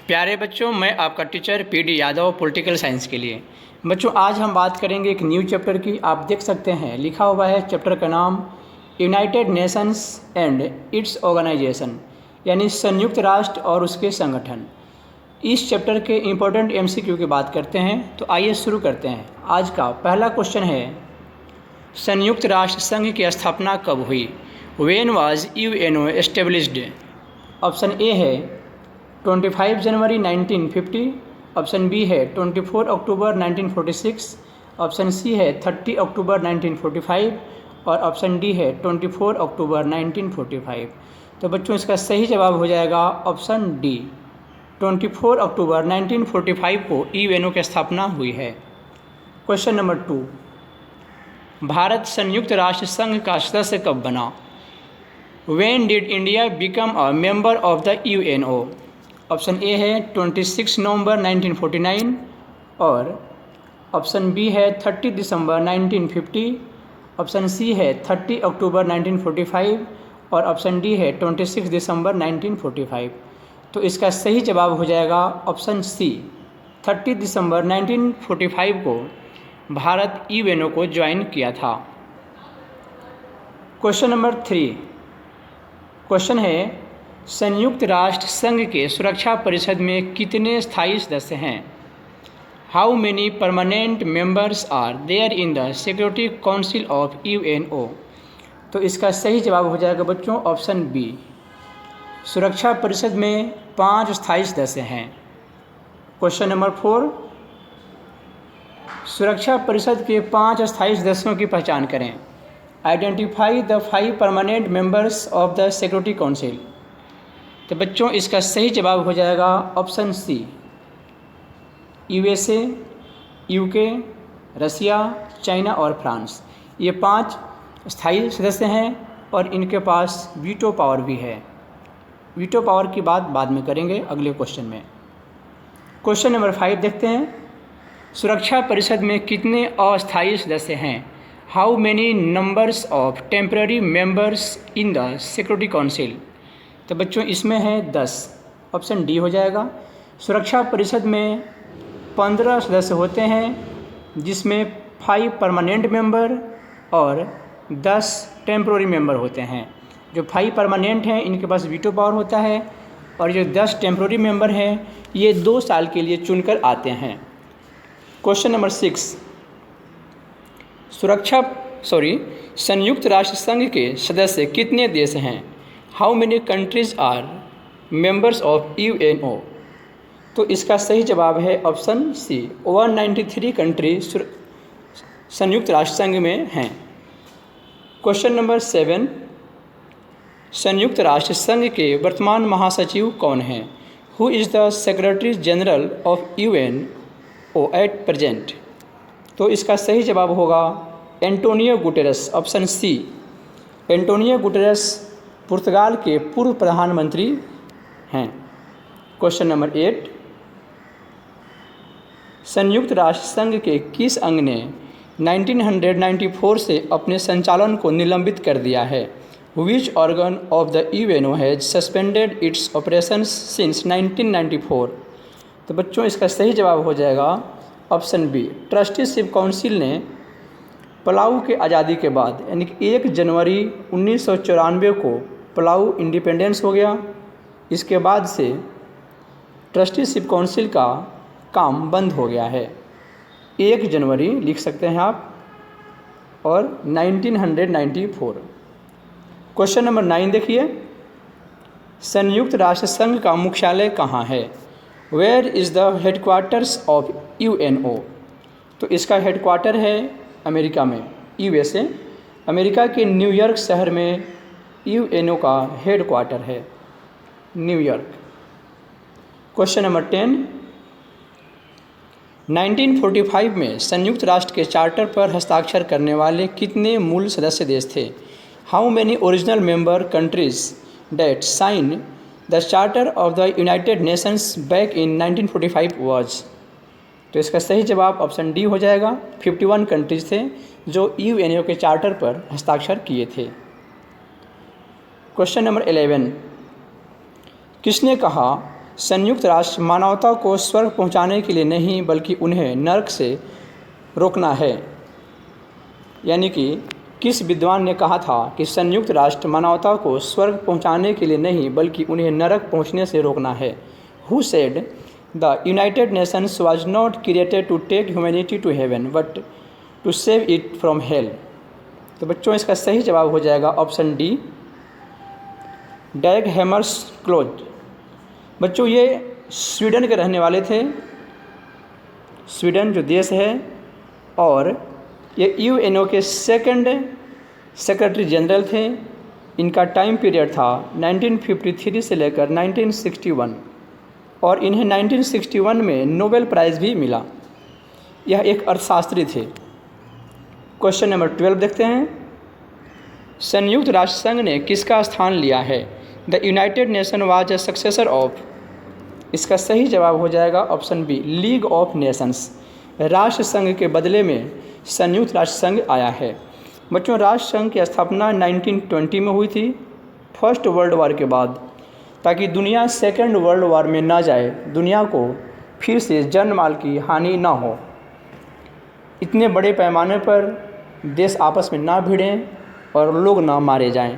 प्यारे बच्चों, मैं आपका teacher PD Yadav political science के लिए। बच्चों, आज हम बात करेंगे एक न्यू चैप्टर की। आप देख सकते हैं लिखा हुआ है चैप्टर का नाम United Nations and its organisation, यानी संयुक्त राष्ट्र और उसके संगठन। इस चैप्टर के इम्पोर्टेंट एमसीक्यू की बात करते हैं, तो आइए शुरू करते हैं। आज का पहला क्वेश्चन है, संयुक्त राष्ट्र संघ की स्थापना कब हुई? When was UNO established? Option A है 25 जनवरी 1950, ऑप्शन बी है 24 अक्टूबर 1946, ऑप्शन सी है 30 अक्टूबर 1945 और ऑप्शन डी है 24 अक्टूबर 1945। तो बच्चों, इसका सही जवाब हो जाएगा ऑप्शन डी, 24 अक्टूबर 1945 को यूएनओ की स्थापना हुई है। क्वेश्चन नंबर 2, भारत संयुक्त राष्ट्र संघ का सदस्य कब बना? When did India become a member of the UNO? Option A है 26 नवंबर 1949 और ऑप्शन बी है 30 दिसंबर 1950, ऑप्शन सी है 30 अक्टूबर 1945 और ऑप्शन डी है 26 दिसंबर 1945। तो इसका सही जवाब हो जाएगा ऑप्शन सी, 30 दिसंबर 1945 को भारत यूएनओ को ज्वाइन किया था। क्वेश्चन नंबर 3, क्वेश्चन है, संयुक्त राष्ट्र संघ के सुरक्षा परिषद में कितने स्थायी सदस्य हैं? How many permanent members are there in the Security Council of UNO? तो इसका सही जवाब हो जाएगा बच्चों ऑप्शन बी, सुरक्षा परिषद में 5 स्थायी सदस्य हैं। क्वेश्चन नंबर 4, सुरक्षा परिषद के 5 स्थायी सदस्यों की पहचान करें। Identify the 5 permanent members of the Security council. तो बच्चों, इसका सही जवाब हो जाएगा ऑप्शन सी, यूएसए, यूके, रसिया, चाइना और फ्रांस। ये 5 स्थायी सदस्य हैं और इनके पास वीटो पावर भी है। वीटो पावर की बात बाद में करेंगे अगले क्वेश्चन में। क्वेश्चन नंबर 5 देखते हैं, सुरक्षा परिषद में कितने अस्थायी सदस्य हैं? How many numbers of temporary members in the Security council? तो बच्चों, इसमें है 10, ऑप्शन डी हो जाएगा। सुरक्षा परिषद में 15 सदस्य होते हैं, जिसमें 5 परमानेंट मेंबर और 10 टेम्पररी मेंबर होते हैं। जो 5 परमानेंट हैं इनके पास वीटो पावर होता है और जो 10 टेम्पररी मेंबर हैं ये 2 साल के लिए चुनकर आते हैं। क्वेश्चन नंबर 6, संयुक्त राष्ट्र संघ के सदस्य कितने देश हैं? How many countries are members of UNO? तो इसका सही जवाब है ऑप्शन सी, 193 कंट्री संयुक्त राष्ट्र संघ में हैं। क्वेश्चन नंबर 7, संयुक्त राष्ट्र संघ के वर्तमान महासचिव कौन हैं? Who is the secretary general of UNO at present? तो इसका सही जवाब होगा Antonio Guterres, option C. Antonio Guterres पुर्तगाल के पूर्व प्रधानमंत्री हैं। क्वेश्चन नंबर 8, संयुक्त राष्ट्र संघ के किस अंग ने 1994 से अपने संचालन को निलंबित कर दिया है? Which organ of the UNO has suspended it's operations since 1994? तो बच्चों, इसका सही जवाब हो जाएगा ऑप्शन बी, ट्रस्टीशिप काउंसिल ने पलाऊ के आज़ादी के बाद यानी कि 1 जनवरी 1994 को पलाऊ इंडिपेंडेंस हो गया। इसके बाद से ट्रस्टीशिप काउंसिल का काम बंद हो गया है। 1 जनवरी लिख सकते हैं आप और 1994। क्वेश्चन नंबर 9 देखिए, संयुक्त राष्ट्र संघ का मुख्यालय कहाँ है? Where is the headquarters of UNO? तो इसका हेडक्वार्टर है अमेरिका में, यूएसए। अमेरिका के न्यूयॉर्क शहर में यूएनओ का हेडक्वार्टर है, न्यूयॉर्क। क्वेश्चन नंबर 10, 1945 में संयुक्त राष्ट्र के चार्टर पर हस्ताक्षर करने वाले कितने मूल सदस्य देश थे? How many original member countries that sign the charter of the United Nations back in 1945 was? तो इसका सही जवाब ऑप्शन डी हो जाएगा, 51 कंट्रीज थे जो यूएनओ के चार्टर पर हस्ताक्षर किए थे। क्वेश्चन नंबर 11, किसने कहा संयुक्त राष्ट्र मानवता को स्वर्ग पहुंचाने के लिए नहीं बल्कि उन्हें नरक से रोकना है। यानी कि किस विद्वान ने कहा था कि संयुक्त राष्ट्र मानवता को स्वर्ग पहुंचाने के लिए नहीं बल्कि उन्हें नरक पहुंचने से रोकना है? Who said the United Nations was not created to take humanity to heaven but to save it from hell? तो बच्चों इसका सही जवाब हो जाएगा ऑप्शन डी, डैग हैमर्सक्लोज़। बच्चों ये स्वीडन के रहने वाले थे, स्वीडन जो देश है, और ये यूएनओ के सेकंड सेक्रेटरी जनरल थे। इनका टाइम पीरियड था 1953 से लेकर 1961 और इन्हें 1961 में नोबेल प्राइज़ भी मिला। यह एक अर्थशास्त्री थे। क्वेश्चन नंबर 12 देखते हैं। संयुक्त राष्ट्र संघ ने किसका स्थान लिया है? The United Nation was a successor of. इसका सही जवाब हो जाएगा option B, League of Nations. राष्ट्र संघ के बदले में संयुक्त राष्ट्र संघ आया है। बच्चों राष्ट्र संघ की स्थापना 1920 में हुई थी, फर्स्ट वर्ल्ड वॉर के बाद, ताकि दुनिया सेकेंड वर्ल्ड वॉर में ना जाए, दुनिया को फिर से जान माल की हानि ना हो, इतने बड़े पैमाने पर देश आपस में ना भिड़ें और लोग ना मारे जाएं।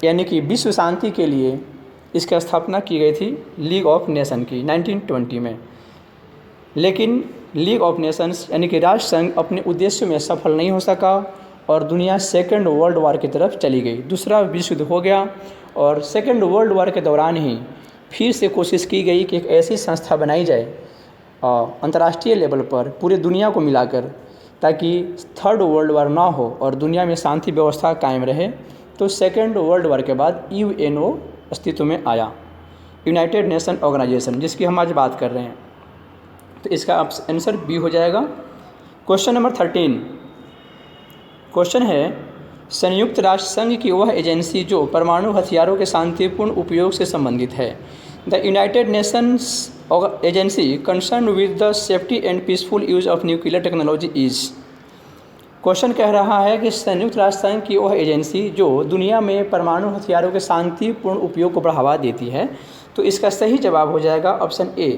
यानी कि विश्व शांति के लिए इसकी स्थापना की गई थी लीग ऑफ नेशन की 1920 में। लेकिन लीग ऑफ नेशंस यानी कि राष्ट्र संघ अपने उद्देश्य में सफल नहीं हो सका और दुनिया सेकेंड वर्ल्ड वॉर की तरफ चली गई। दूसरा विश्व युद्ध हो गया और सेकेंड वर्ल्ड वॉर के दौरान ही फिर से कोशिश की गई कि एक ऐसी संस्था बनाई जाए अंतर्राष्ट्रीय लेवल पर पूरे दुनिया को मिलाकर, ताकि थर्ड वर्ल्ड वॉर ना हो और दुनिया में शांति व्यवस्था कायम रहे। तो सेकेंड वर्ल्ड वॉर के बाद यूएनओ अस्तित्व में आया, यूनाइटेड नेशन ऑर्गेनाइजेशन, जिसकी हम आज बात कर रहे हैं। तो इसका आंसर बी हो जाएगा। क्वेश्चन नंबर 13 क्वेश्चन है, संयुक्त राष्ट्र संघ की वह एजेंसी जो परमाणु हथियारों के शांतिपूर्ण उपयोग से संबंधित है। The United Nations agency concern with the safety and peaceful use of nuclear technology is. Question कह रहा है कि संयुक्त राष्ट्र संघ की वह एजेंसी जो दुनिया में परमाणु हथियारों के शांतिपूर्ण उपयोग को बढ़ावा देती है। तो इसका सही जवाब हो जाएगा option A,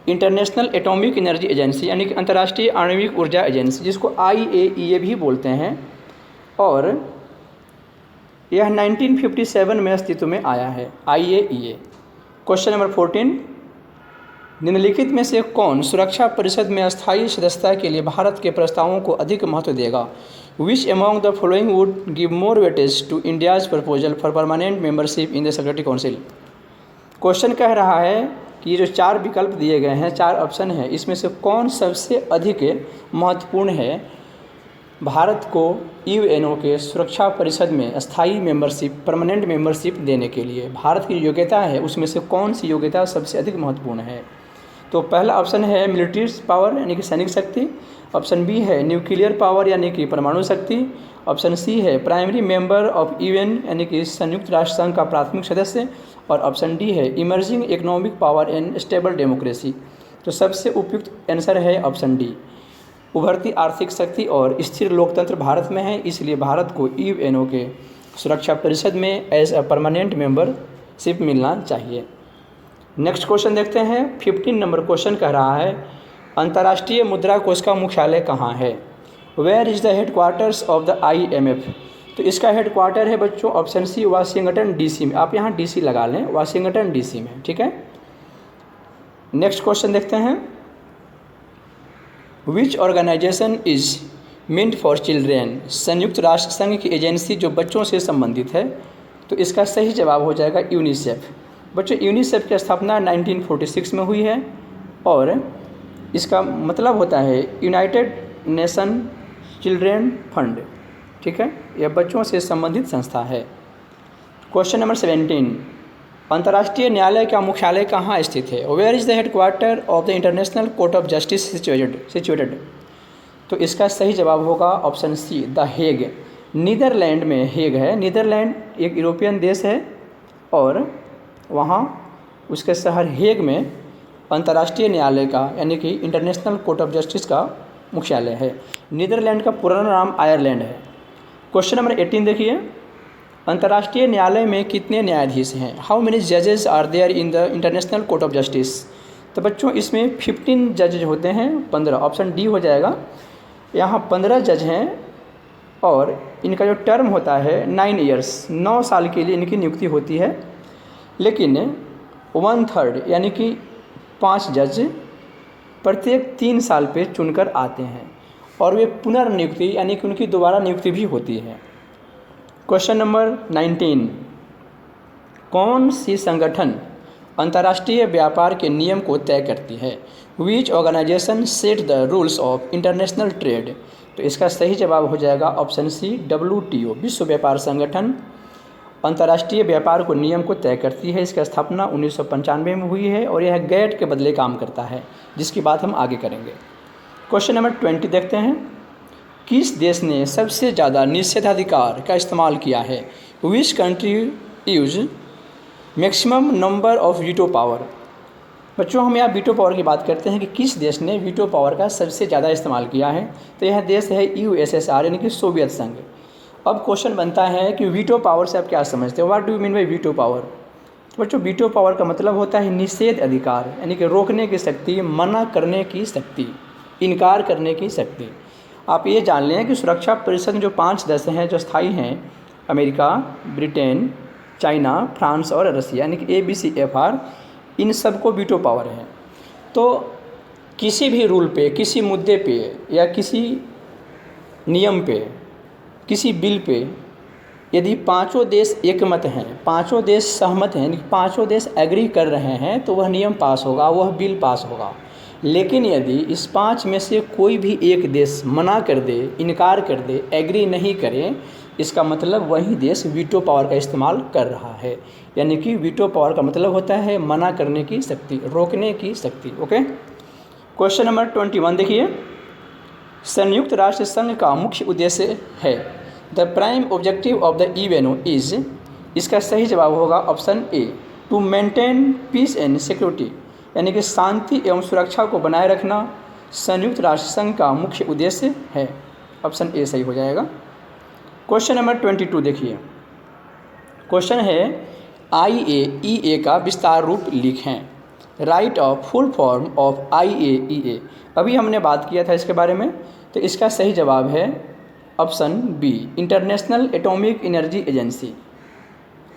international Atomic Energy agency, यानी कि अंतर्राष्ट्रीय आणविक ऊर्जा एजेंसी, जिसको IAEA भी बोलते हैं, और यह 1957 में अस्तित्व में आया है IAEA। क्वेश्चन नंबर 14, निम्नलिखित में से कौन सुरक्षा परिषद में अस्थायी सदस्यता के लिए भारत के प्रस्तावों को अधिक महत्व देगा? Which among the following would give more weightage to India's proposal for permanent membership in the Security Council? Question कह रहा है कि ये जो 4 विकल्प दिए गए हैं, 4 ऑप्शन है, इसमें से कौन सबसे अधिक महत्वपूर्ण है भारत को यूएनओ के सुरक्षा परिषद में स्थायी मेंबरशिप, परमानेंट मेंबरशिप देने के लिए? भारत की योग्यता है, उसमें से कौन सी योग्यता सबसे अधिक महत्वपूर्ण है? तो पहला ऑप्शन है मिलिट्री पावर यानी कि सैनिक शक्ति, ऑप्शन बी है न्यूक्लियर पावर यानी कि परमाणु शक्ति, ऑप्शन सी है प्राइमरी मेंबर ऑफ यूएन यानी कि संयुक्त राष्ट्र संघ का प्राथमिक सदस्य, और ऑप्शन डी है emerging economic power and stable democracy. तो सबसे उपयुक्त आंसर है ऑप्शन डी, उभरती आर्थिक शक्ति और स्थिर लोकतंत्र भारत में है, इसलिए भारत को यूएनओ के सुरक्षा परिषद में एज अ परमानेंट मेंबरशिप मिलना चाहिए। नेक्स्ट क्वेश्चन देखते हैं। 15 नंबर क्वेश्चन कह रहा है, अंतर्राष्ट्रीय मुद्रा कोष का मुख्यालय कहाँ है? Where is the headquarters of the IMF? तो इसका हेडक्वार्टर है बच्चों ऑप्शन सी, वाशिंगटन DC में। आप यहाँ DC लगा लें, वाशिंगटन DC में, ठीक है। नेक्स्ट क्वेश्चन देखते हैं, which organisation is meant for children? संयुक्त राष्ट्र संघ की एजेंसी जो बच्चों से संबंधित है। तो इसका सही जवाब हो जाएगा यूनिसेफ। बच्चों यूनिसेफ की स्थापना 1946 में हुई है और इसका मतलब होता है यूनाइटेड नेशन चिल्ड्रेन फंड, ठीक है। यह बच्चों से संबंधित संस्था है। क्वेश्चन नंबर 17, अंतर्राष्ट्रीय न्यायालय का मुख्यालय कहाँ स्थित है? Where is the headquarter of the International Court of Justice situated? तो इसका सही जवाब होगा option C, the Hague. Netherland में हेग है। नीदरलैंड एक यूरोपियन देश है और वहाँ उसके शहर हेग में अंतर्राष्ट्रीय न्यायालय का यानी कि इंटरनेशनल कोर्ट ऑफ जस्टिस का मुख्यालय है। नीदरलैंड का पुराना नाम आयरलैंड है। क्वेश्चन नंबर 18 देखिए, अंतर्राष्ट्रीय न्यायालय में कितने न्यायाधीश हैं? हाउ मेनी जजेस are there in the International Court of Justice? तो बच्चों इसमें 15 जज होते हैं, 15, ऑप्शन डी हो जाएगा। यहाँ 15 जज हैं और इनका जो टर्म होता है 9 ईयर्स, 9 साल के लिए इनकी नियुक्ति होती है। लेकिन 1/3 यानी कि 5 जज प्रत्येक 3 साल पे चुनकर आते हैं और वे पुनर्नियुक्ति यानी कि उनकी दोबारा नियुक्ति भी होती है। क्वेश्चन नंबर 19, कौन सी संगठन अंतर्राष्ट्रीय व्यापार के नियम को तय करती है? Which organisation set the rules of international trade? तो इसका सही जवाब हो जाएगा ऑप्शन सी, WTO, विश्व व्यापार संगठन अंतर्राष्ट्रीय व्यापार को नियम को तय करती है। इसकी स्थापना 1995 में हुई है और यह गैट के बदले काम करता है, जिसकी बात हम आगे करेंगे। क्वेश्चन नंबर 20 देखते हैं, किस देश ने सबसे ज़्यादा निषेधाधिकार का इस्तेमाल किया है? Which country use maximum number of veto power? बच्चों हम यहाँ वीटो पावर की बात करते हैं कि किस देश ने वीटो पावर का सबसे ज़्यादा इस्तेमाल किया है, तो यह देश है USSR यानी कि सोवियत संघ। अब क्वेश्चन बनता है कि वीटो पावर से आप क्या समझते हो? What do you mean by veto power? बच्चों वीटो पावर का मतलब होता है निषेध अधिकार, यानी कि रोकने की शक्ति, मना करने की शक्ति, इनकार करने की शक्ति। आप ये जान लें कि सुरक्षा परिषद जो 5 देश हैं जो स्थायी हैं, अमेरिका, ब्रिटेन, चाइना, फ्रांस और रसिया, यानी कि ABCFR, इन सब को वीटो पावर है। तो किसी भी रूल पे, किसी मुद्दे पे या किसी नियम पे, किसी बिल पे यदि 5 देश एकमत हैं, 5 देश सहमत हैं, यानी 5 देश एग्री कर रहे हैं, तो वह नियम पास होगा, वह बिल पास होगा। लेकिन यदि इस 5 में से कोई भी एक देश मना कर दे, इनकार कर दे, एग्री नहीं करे, इसका मतलब वही देश वीटो पावर का इस्तेमाल कर रहा है। यानी कि वीटो पावर का मतलब होता है मना करने की शक्ति, रोकने की शक्ति। ओके, क्वेश्चन नंबर 21 देखिए, संयुक्त राष्ट्र संघ का मुख्य उद्देश्य है, the prime objective of the UNO is, इसका सही जवाब होगा option A, to maintain peace and security, यानी कि शांति एवं सुरक्षा को बनाए रखना संयुक्त राष्ट्र संघ का मुख्य उद्देश्य है। ऑप्शन ए सही हो जाएगा। क्वेश्चन नंबर 22 देखिए, क्वेश्चन है IAEA का विस्तार रूप लिखें। Right of full form of IAEA, अभी हमने बात किया था इसके बारे में, तो इसका सही जवाब है option B, International Atomic Energy Agency.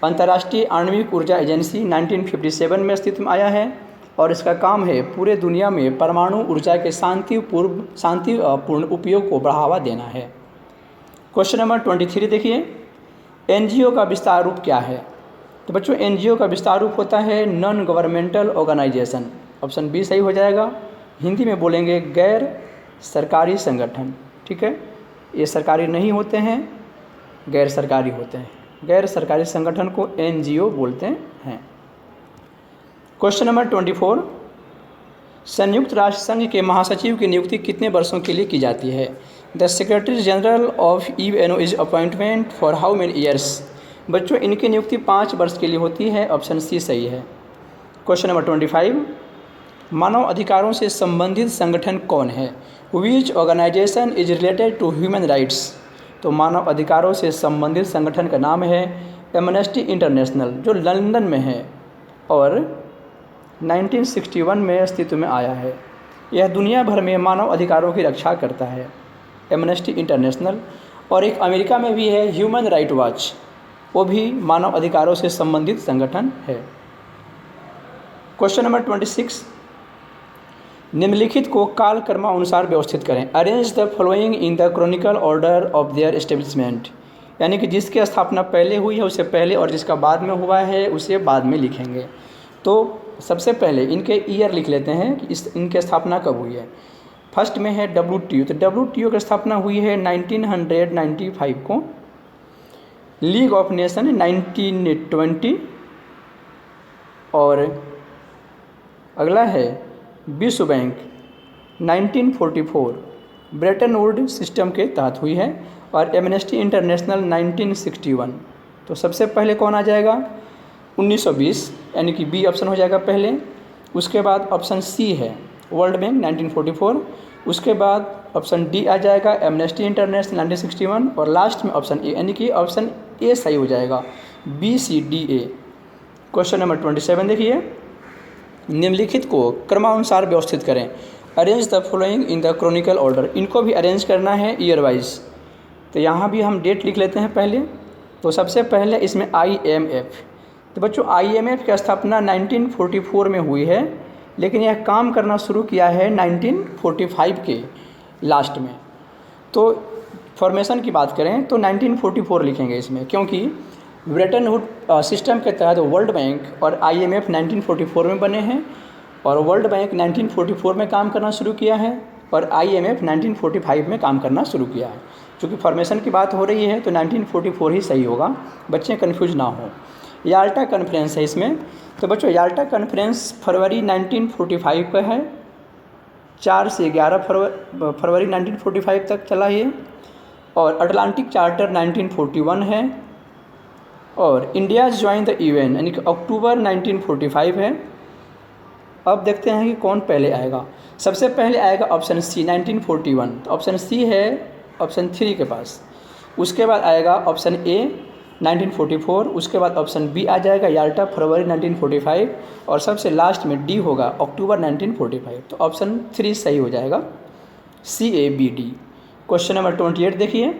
अंतर्राष्ट्रीय आणविक ऊर्जा एजेंसी 1957 में अस्तित्व में आया है और इसका काम है पूरे दुनिया में परमाणु ऊर्जा के शांतिपूर्ण उपयोग को बढ़ावा देना है। क्वेश्चन नंबर 23 देखिए, NGO का विस्तार रूप क्या है? तो बच्चों NGO का विस्तार रूप होता है non governmental organisation. Option B सही हो जाएगा। हिंदी में बोलेंगे गैर सरकारी संगठन। ठीक है, ये सरकारी नहीं होते हैं, गैर सरकारी होते हैं। गैर सरकारी संगठन को NGO बोलते हैं। क्वेश्चन नंबर 24, संयुक्त राष्ट्र संघ के महासचिव की नियुक्ति कितने वर्षों के लिए की जाती है? The secretary general of UNO is appointment for how many years? बच्चों इनकी नियुक्ति 5 वर्ष के लिए होती है। ऑप्शन सी सही है। क्वेश्चन नंबर 25, मानव अधिकारों से संबंधित संगठन कौन है? Which organisation is related to human rights? तो मानव अधिकारों से संबंधित संगठन का नाम है एमनेस्टी इंटरनेशनल, जो लंदन में है और 1961 में अस्तित्व में आया है। यह दुनिया भर में मानव अधिकारों की रक्षा करता है, एमनेस्टी इंटरनेशनल। और एक अमेरिका में भी है ह्यूमन राइट वॉच, वो भी मानव अधिकारों से संबंधित संगठन है। क्वेश्चन नंबर 26, निम्नलिखित को कालक्रमानुसार व्यवस्थित करें। Arrange the following in the Chronicle order of their establishment, यानी कि जिसकी स्थापना पहले हुई है उसे पहले और जिसका बाद में हुआ है उसे बाद में लिखेंगे। तो सबसे पहले इनके ईयर लिख लेते हैं कि इनकी स्थापना कब हुई है। फर्स्ट में है WTO, तो WTO की स्थापना हुई है 1995 को। लीग ऑफ नेशन 1920 और अगला है विश्व बैंक 1944 ब्रेटन वुड सिस्टम के तहत हुई है और एमनेस्टी इंटरनेशनल 1961। तो सबसे पहले कौन आ जाएगा? 1920, यानी कि बी ऑप्शन हो जाएगा पहले। उसके बाद ऑप्शन सी है वर्ल्ड बैंक 1944। उसके बाद ऑप्शन डी आ जाएगा एमनेस्टी इंटरनेशनल 1961 और लास्ट में ऑप्शन ए, यानी कि ऑप्शन ए सही हो जाएगा, BCDA। क्वेश्चन नंबर 27 देखिए, निम्नलिखित को क्रमानुसार व्यवस्थित करें। Arrange the following in the Chronicle order. इनको भी अरेंज करना है ईयर वाइज। तो यहाँ भी हम डेट लिख लेते हैं पहले। तो सबसे पहले इसमें IMF। तो बच्चों IMF की स्थापना 1944 में हुई है, लेकिन यह काम करना शुरू किया है 1945 के लास्ट में। तो फॉर्मेशन की बात करें तो 1944 लिखेंगे इसमें, क्योंकि ब्रेटन वुड सिस्टम के तहत वर्ल्ड बैंक और IMF 1944 में बने हैं, और वर्ल्ड बैंक 1944 में काम करना शुरू किया है और IMF 1945 में काम करना शुरू किया है। चूँकि फॉर्मेशन की बात हो रही है तो 1944 ही सही होगा, बच्चे कन्फ्यूज ना हो। याल्टा कॉन्फ्रेंस है इसमें। तो बच्चों याल्टा कॉन्फ्रेंस फरवरी 1945 का है, 4 से 11 फरवरी 1945 तक चला ये। और अटलांटिक चार्टर 1941 है, और इंडिया ज्वाइन द UN यानी कि अक्टूबर 1945 है। अब देखते हैं कि कौन पहले आएगा। सबसे पहले आएगा ऑप्शन C 1941। तो ऑप्शन C है ऑप्शन 3 के पास। उसके बाद आएगा ऑप्शन A 1944, उसके बाद ऑप्शन B आ जाएगा याल्टा फरवरी 1945, और सबसे लास्ट में D होगा अक्टूबर 1945। तो ऑप्शन 3 सही हो जाएगा, CABD। क्वेश्चन नंबर 28 देखिए।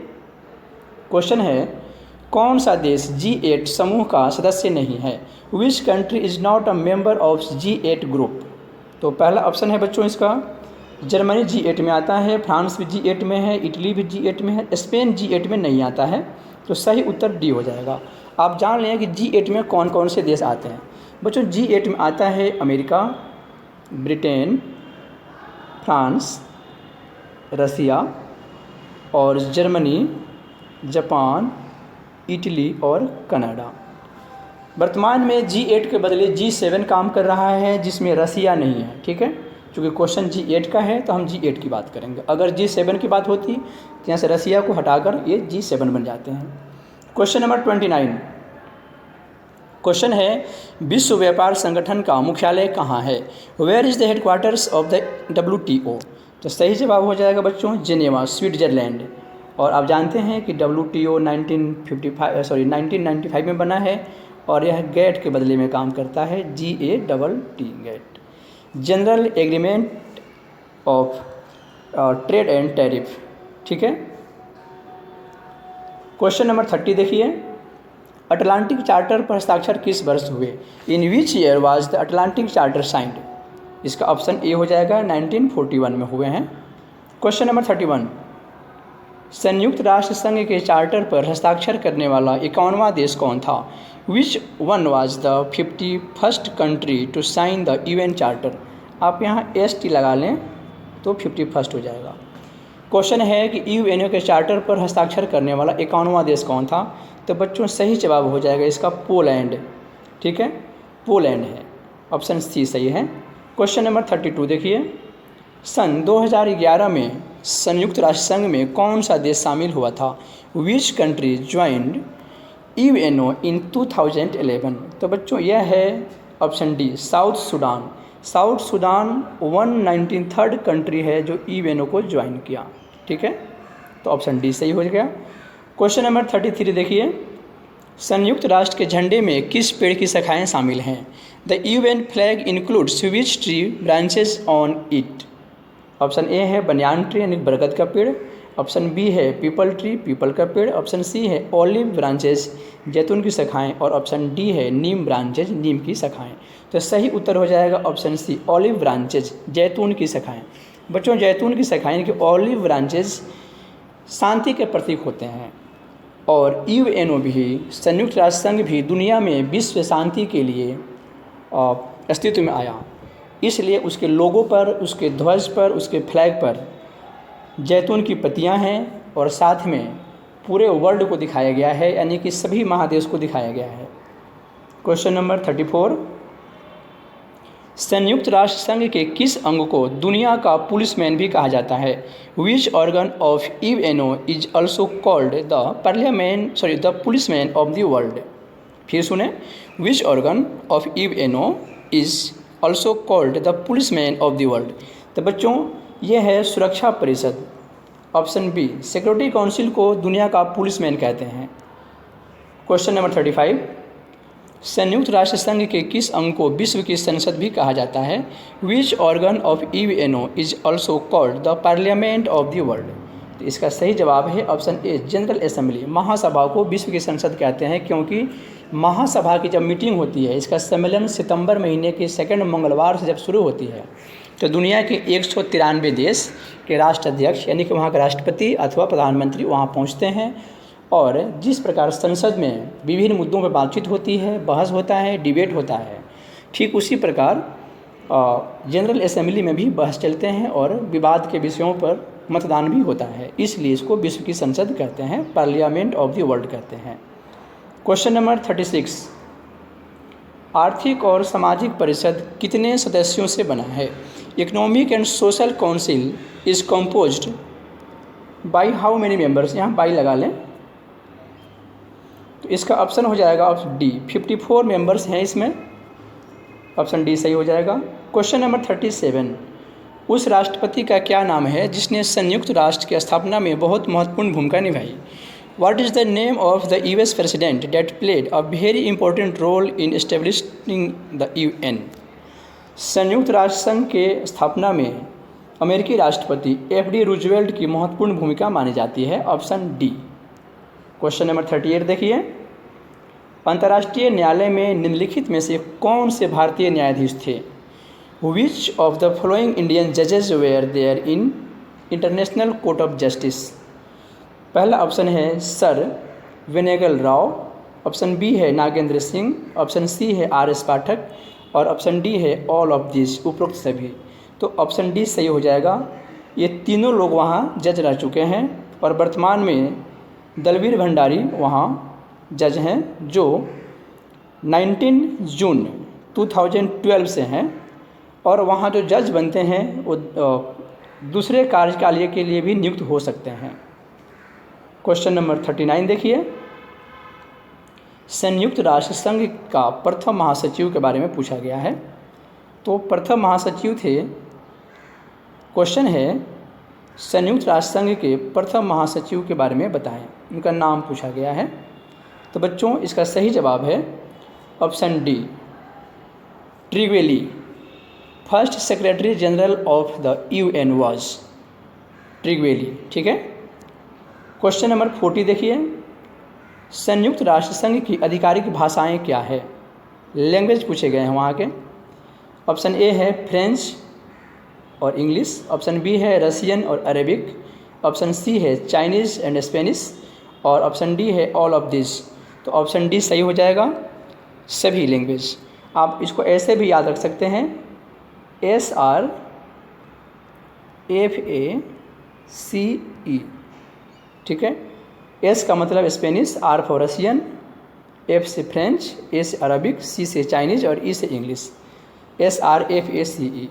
क्वेश्चन है, कौन सा देश G8 समूह का सदस्य नहीं है? Which country is not a member of G8 group? तो पहला ऑप्शन है बच्चों इसका जर्मनी G8 में आता है, फ्रांस भी G8 में है, इटली भी G8 में है, स्पेन G8 में नहीं आता है। तो सही उत्तर D हो जाएगा। आप जान लें कि G8 में कौन कौन से देश आते हैं। बच्चों G8 में आता है अमेरिका, ब्रिटेन, फ्रांस, रसिया और जर्मनी, जापान, इटली और कनाडा। वर्तमान में G8 के बदले G7 काम कर रहा है, जिसमें रसिया नहीं है। ठीक है, क्योंकि क्वेश्चन G8 का है तो हम G8 की बात करेंगे। अगर G7 की बात होती तो यहाँ से रसिया को हटाकर ये G7 बन जाते हैं। Question number 29। क्वेश्चन है, विश्व व्यापार संगठन का मुख्यालय कहाँ है? Where is the headquarters of the WTO? तो सही जवाब हो जाएगा बच्चों जेनेवा, स्विट्ज़रलैंड। और आप जानते हैं कि WTO 1995 में बना है, और यह गेट के बदले में काम करता है, GATT GATT, General Agreement of Trade and Tariff. ठीक है। क्वेश्चन नंबर 30 देखिए, अटलांटिक चार्टर पर हस्ताक्षर किस वर्ष हुए? In which year was the Atlantic charter signed? इसका ऑप्शन ए हो जाएगा 1941 में हुए हैं। क्वेश्चन नंबर 31, संयुक्त राष्ट्र संघ के चार्टर पर हस्ताक्षर करने वाला 51वां देश कौन था? Which one was the 51st country to sign the UN चार्टर? आप यहाँ ST लगा लें तो 51st हो जाएगा। क्वेश्चन है कि UNO के चार्टर पर हस्ताक्षर करने वाला 51वां देश कौन था? तो बच्चों सही जवाब हो जाएगा इसका पोलैंड। ठीक है, पोलैंड है, ऑप्शन C सही है। क्वेश्चन नंबर 32 देखिए, सन 2011 में संयुक्त राष्ट्र संघ में कौन सा देश शामिल हुआ था? विच कंट्री ज्वाइंड UNO इन 2011? तो बच्चों यह है option D south Sudan. South Sudan 193rd country है जो UNO को ज्वाइन किया। ठीक है, तो ऑप्शन D सही हो गया। क्वेश्चन नंबर 33 देखिए, संयुक्त राष्ट्र के झंडे में किस पेड़ की शाखाएं शामिल हैं? The UN flag includes which tree branches on it? Option A है बनियान ट्री यानी बरगद का पेड़, ऑप्शन बी है पीपल ट्री पीपल का पेड़, ऑप्शन सी है ऑलिव ब्रांचेज जैतून की शाखाएं, और ऑप्शन डी है नीम ब्रांचेज नीम की शाखाएं। तो सही उत्तर हो जाएगा ऑप्शन सी ऑलिव ब्रांचेज जैतून की शाखाएं। बच्चों जैतून की शाखाएं कि ऑलिव ब्रांचेज शांति के प्रतीक होते हैं, और UNO भी संयुक्त राष्ट्र संघ भी दुनिया में विश्व शांति के लिए अस्तित्व में आया, इसलिए उसके लोगों पर, उसके ध्वज पर, उसके फ्लैग पर जैतून की पत्तियां हैं, और साथ में पूरे वर्ल्ड को दिखाया गया है, यानी कि सभी महादेश को दिखाया गया है। क्वेश्चन नंबर 34, संयुक्त राष्ट्र संघ के किस अंग को दुनिया का पुलिसमैन भी कहा जाता है? Which organ of UNO is also called the policeman of the world? फिर सुने, which organ of UNO is also called the policeman of the world? तो बच्चों यह है सुरक्षा परिषद, ऑप्शन बी। सिक्योरिटी काउंसिल को दुनिया का पुलिसमैन कहते हैं। क्वेश्चन नंबर 35, संयुक्त राष्ट्र संघ के किस अंग को विश्व की संसद भी कहा जाता है? Which organ of UNO is also called the parliament of the world? तो इसका सही जवाब है ऑप्शन ए, जनरल असेंबली। महासभा को विश्व की संसद कहते हैं क्योंकि महासभा की जब मीटिंग होती है, इसका सम्मेलन सितंबर महीने के सेकंड मंगलवार से जब शुरू होती है, तो दुनिया के 193 देश के राष्ट्राध्यक्ष यानी कि वहाँ के राष्ट्रपति अथवा प्रधानमंत्री वहाँ पहुँचते हैं और जिस प्रकार संसद में विभिन्न मुद्दों पर बातचीत होती है, बहस होता है, डिबेट होता है, ठीक उसी प्रकार जनरल असेंबली में भी बहस चलते हैं और विवाद के विषयों पर मतदान भी होता है। इसलिए इसको विश्व की संसद कहते हैं, पार्लियामेंट ऑफ द वर्ल्ड कहते हैं। क्वेश्चन नंबर 36, आर्थिक और सामाजिक परिषद कितने सदस्यों से बना है? Economic and social council is composed by how many members? यहाँ बाई लगा लें तो इसका ऑप्शन हो जाएगा ऑप्शन डी, 54 मेंबर्स हैं इसमें, ऑप्शन डी सही हो जाएगा। क्वेश्चन नंबर 37, उस राष्ट्रपति का क्या नाम है जिसने संयुक्त राष्ट्र की स्थापना में बहुत महत्वपूर्ण भूमिका निभाई? What is the name of the US president that played a very important role in establishing the UN? संयुक्त राष्ट्र संघ के स्थापना में अमेरिकी राष्ट्रपति FD रूजवेल्ट की महत्वपूर्ण भूमिका मानी जाती है, ऑप्शन डी। क्वेश्चन नंबर 38 देखिए, अंतर्राष्ट्रीय न्यायालय में निम्नलिखित में से कौन से भारतीय न्यायाधीश थे? Which of the following Indian judges were there in international Court of justice? पहला ऑप्शन है सर वेनेगल राव, ऑप्शन बी है नागेंद्र सिंह, ऑप्शन सी है RS पाठक और ऑप्शन डी है ऑल ऑफ दिस, उपरोक्त सभी। तो ऑप्शन डी सही हो जाएगा। ये तीनों लोग वहाँ जज रह चुके हैं और वर्तमान में दलवीर भंडारी वहाँ जज हैं जो 19 जून 2012 से हैं और वहाँ जो जज बनते हैं वो दूसरे कार्यकाल के लिए भी नियुक्त हो सकते हैं। क्वेश्चन नंबर 39 देखिए, संयुक्त राष्ट्र संघ का प्रथम महासचिव के बारे में पूछा गया है। तो प्रथम महासचिव थे, क्वेश्चन है संयुक्त राष्ट्र संघ के प्रथम महासचिव के बारे में बताएं, उनका नाम पूछा गया है। तो बच्चों इसका सही जवाब है option D, Trygve Lie. First secretary general of the UN was Trygve Lie, ठीक है। क्वेश्चन नंबर 40 देखिए, संयुक्त राष्ट्र संघ की आधिकारिक भाषाएं क्या है? लैंग्वेज पूछे गए हैं वहाँ के। ऑप्शन ए है फ्रेंच और इंग्लिश, ऑप्शन बी है रशियन और अरेबिक, ऑप्शन सी है चाइनीज़ एंड स्पेनिश और ऑप्शन डी है ऑल ऑफ दिस। तो ऑप्शन डी सही हो जाएगा, सभी लैंग्वेज। आप इसको ऐसे भी याद रख सकते हैं, SRFACE, ठीक है। एस का मतलब Spanish, R for Russian, F से फ्रेंच, A से अरबिक, C से चाइनीज़ और E से इंग्लिश, SRFACE।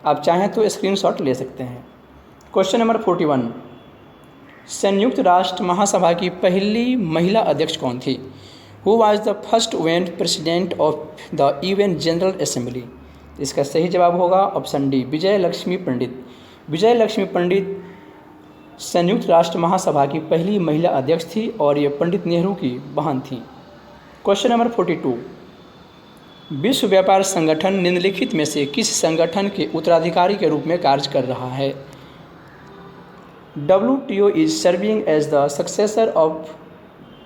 आप चाहें तो स्क्रीनशॉट ले सकते हैं। क्वेश्चन नंबर 41, संयुक्त राष्ट्र महासभा की पहली महिला अध्यक्ष कौन थी? Who was the first women president of the UN general assembly? इसका सही जवाब होगा ऑप्शन डी, विजय लक्ष्मी पंडित। विजय लक्ष्मी पंडित संयुक्त राष्ट्र महासभा की पहली महिला अध्यक्ष थी और ये पंडित नेहरू की बहन थी। क्वेश्चन नंबर 42, विश्व व्यापार संगठन निम्नलिखित में से किस संगठन के उत्तराधिकारी के रूप में कार्य कर रहा है? WTO is serving as the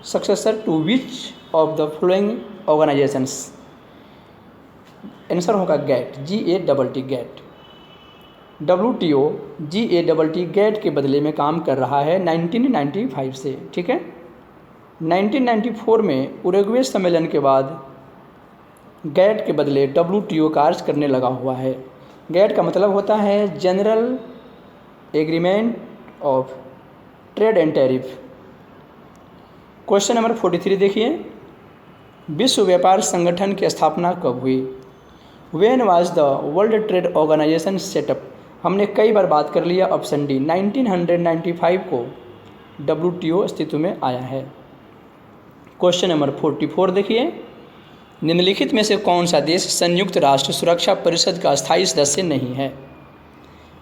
successor to which of the following organisations? Answer होगा GATT, GATT, GATT। WTO GATT GATT के बदले में काम कर रहा है 1995 से, ठीक है। 1994 में उरुग्वे सम्मेलन के बाद GATT के बदले WTO कार्य करने लगा हुआ है। GATT का मतलब होता है General Agreement of Trade and Tariff. Question number 43 देखिए, विश्व व्यापार संगठन की स्थापना कब हुई? When was the World Trade Organisation set up? हमने कई बार बात कर लिया, ऑप्शन डी, 1995 को WTO अस्तित्व में आया है। क्वेश्चन नंबर 44 देखिए, निम्नलिखित में से कौन सा देश संयुक्त राष्ट्र सुरक्षा परिषद का स्थायी सदस्य नहीं है?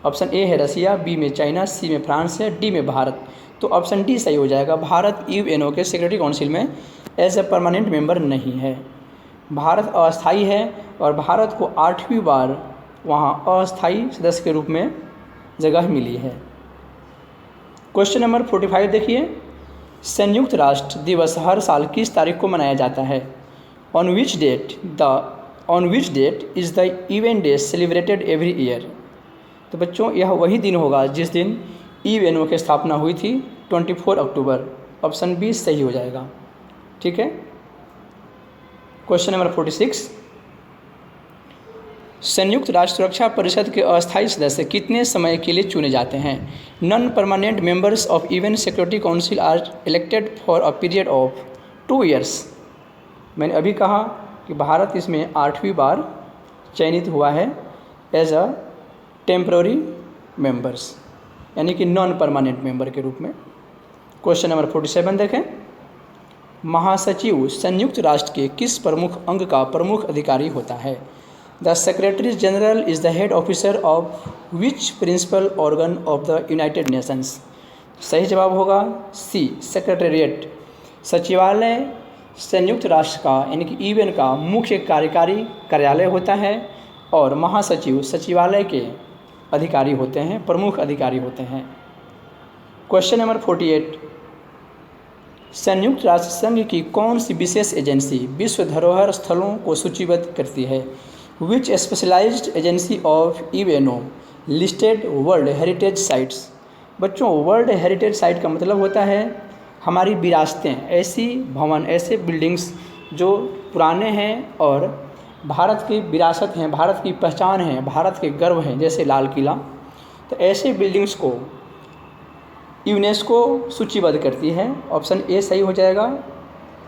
ऑप्शन ए है रसिया, बी में चाइना, सी में फ्रांस है, डी में भारत। तो ऑप्शन डी सही हो जाएगा। भारत यूएनओ के सिक्योरिटी काउंसिल में एज ए परमानेंट मेंबर नहीं है। भारत अस्थायी है और भारत को 8वीं बार वहाँ अस्थायी सदस्य के रूप में जगह मिली है। क्वेश्चन नंबर 45 देखिए, संयुक्त राष्ट्र दिवस हर साल किस तारीख को मनाया जाता है? On which that is the event day celebrated every year? तो बच्चों यह वही दिन होगा जिस दिन यूएनओ की स्थापना हुई थी, 24 अक्टूबर। ऑप्शन बी सही हो जाएगा। ठीक है। क्वेश्चन नंबर 46, संयुक्त राष्ट्र सुरक्षा परिषद के अस्थायी सदस्य कितने समय के लिए चुने जाते हैं? Non permanent members of UN Security Council are elected for a period of 2 years. मैंने अभी कहा कि भारत इसमें 8वीं बार चयनित हुआ है एज अ टेम्पररी मेंबर्स, यानी कि नॉन परमानेंट मेंबर के रूप में। क्वेश्चन नंबर 47 देखें, महासचिव संयुक्त राष्ट्र के किस प्रमुख अंग का प्रमुख अधिकारी होता है? The secretary general is the head officer of which principle organ of the United Nations? सही जवाब होगा सी, सेक्रेटेरिएट। सचिवालय संयुक्त राष्ट्र का यानी कि यूएन का मुख्य कार्यकारी कार्यालय होता है और महासचिव सचिवालय के अधिकारी होते हैं, प्रमुख अधिकारी होते हैं। क्वेश्चन नंबर 48, संयुक्त राष्ट्र संघ की कौन सी विशेष एजेंसी विश्व धरोहर स्थलों को सूचीबद्ध करती है? Which specialised agency of UNO listed world heritage sites? बच्चों वर्ल्ड हेरिटेज साइट का मतलब होता है हमारी विरासतें, ऐसी भवन, ऐसे बिल्डिंग्स जो पुराने हैं और भारत की विरासत हैं, भारत की पहचान है, भारत के गर्व हैं, जैसे लाल किला। तो ऐसे बिल्डिंग्स को यूनेस्को सूचीबद्ध करती है। ऑप्शन ए सही हो जाएगा।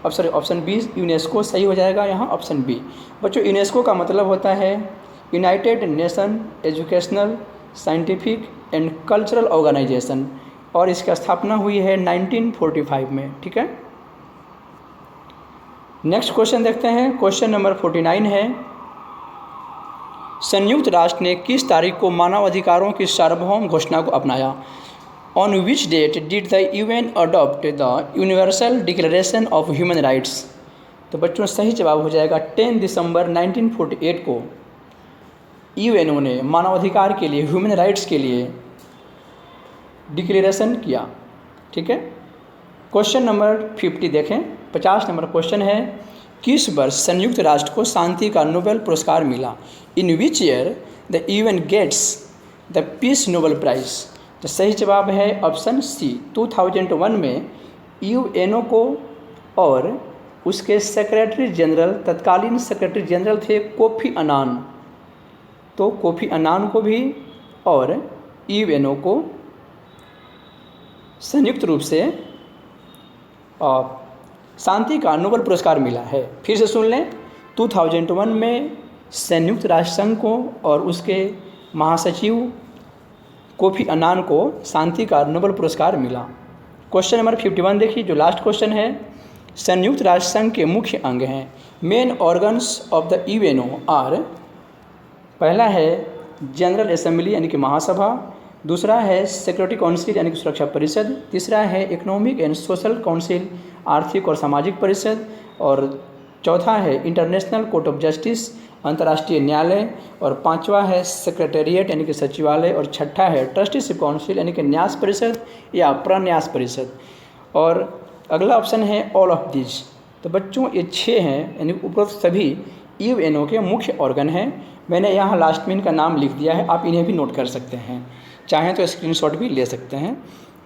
ऑप्शन बी यूनेस्को सही हो जाएगा यहाँ, ऑप्शन बी। बच्चों यूनेस्को का मतलब होता है United Nation Educational Scientific and Cultural Organisation, और इसकी स्थापना हुई है 1945 में। ठीक है। नेक्स्ट क्वेश्चन देखते हैं। क्वेश्चन नंबर 49 है, संयुक्त राष्ट्र ने किस तारीख को मानव अधिकारों की सार्वभौम घोषणा को अपनाया? On which date did the UN adopt the Universal Declaration of Human rights? तो बच्चों सही जवाब हो जाएगा 10 दिसंबर 1948 को यूएनओ ने मानवाधिकार के लिए, ह्यूमन राइट्स के लिए डिक्लेरेशन किया। ठीक है। क्वेश्चन नंबर 50 देखें, 50 नंबर क्वेश्चन है, किस वर्ष संयुक्त राष्ट्र को शांति का नोबेल पुरस्कार मिला? In which year the UN gets the peace Nobel prize? तो सही जवाब है ऑप्शन सी, 2001 में यूएनओ को और उसके सेक्रेटरी जनरल, तत्कालीन सेक्रेटरी जनरल थे कोफी अन्नान, तो कोफी अन्नान को भी और यूएनओ को संयुक्त रूप से शांति का नोबेल पुरस्कार मिला है। फिर से सुन लें, 2001 में संयुक्त राष्ट्र संघ को और उसके महासचिव कोफी अन्नान को शांति का नोबेल पुरस्कार मिला। क्वेश्चन नंबर 51 देखिए, जो लास्ट क्वेश्चन है, संयुक्त राष्ट्र संघ के मुख्य अंग हैं। Main organs of the UNO are, पहला है जनरल असेंबली यानी कि महासभा, दूसरा है सिक्योरिटी काउंसिल यानी कि सुरक्षा परिषद, तीसरा है इकोनॉमिक एंड सोशल काउंसिल, आर्थिक और सामाजिक परिषद, और चौथा है इंटरनेशनल कोर्ट ऑफ जस्टिस, अंतर्राष्ट्रीय न्यायालय, और पांचवा है सेक्रेटेरिएट यानी कि सचिवालय, और छठा है ट्रस्टीशिप काउंसिल यानी कि न्यास परिषद या प्रन्यास परिषद, और अगला ऑप्शन है ऑल ऑफ दिस। तो बच्चों ये 6 हैं, यानी उपरोक्त सभी यूएनओ के मुख्य ऑर्गन हैं। मैंने यहाँ लास्ट में इनका नाम लिख दिया है, आप इन्हें भी नोट कर सकते हैं, चाहें तो स्क्रीनशॉट भी ले सकते हैं।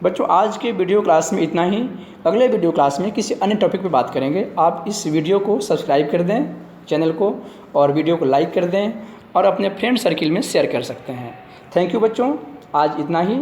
बच्चों आज के वीडियो क्लास में इतना ही। अगले वीडियो क्लास में किसी अन्य टॉपिक पर बात करेंगे। आप इस वीडियो को सब्सक्राइब कर दें चैनल को, और वीडियो को लाइक कर दें और अपने फ्रेंड सर्किल में शेयर कर सकते हैं। थैंक यू बच्चों, आज इतना ही।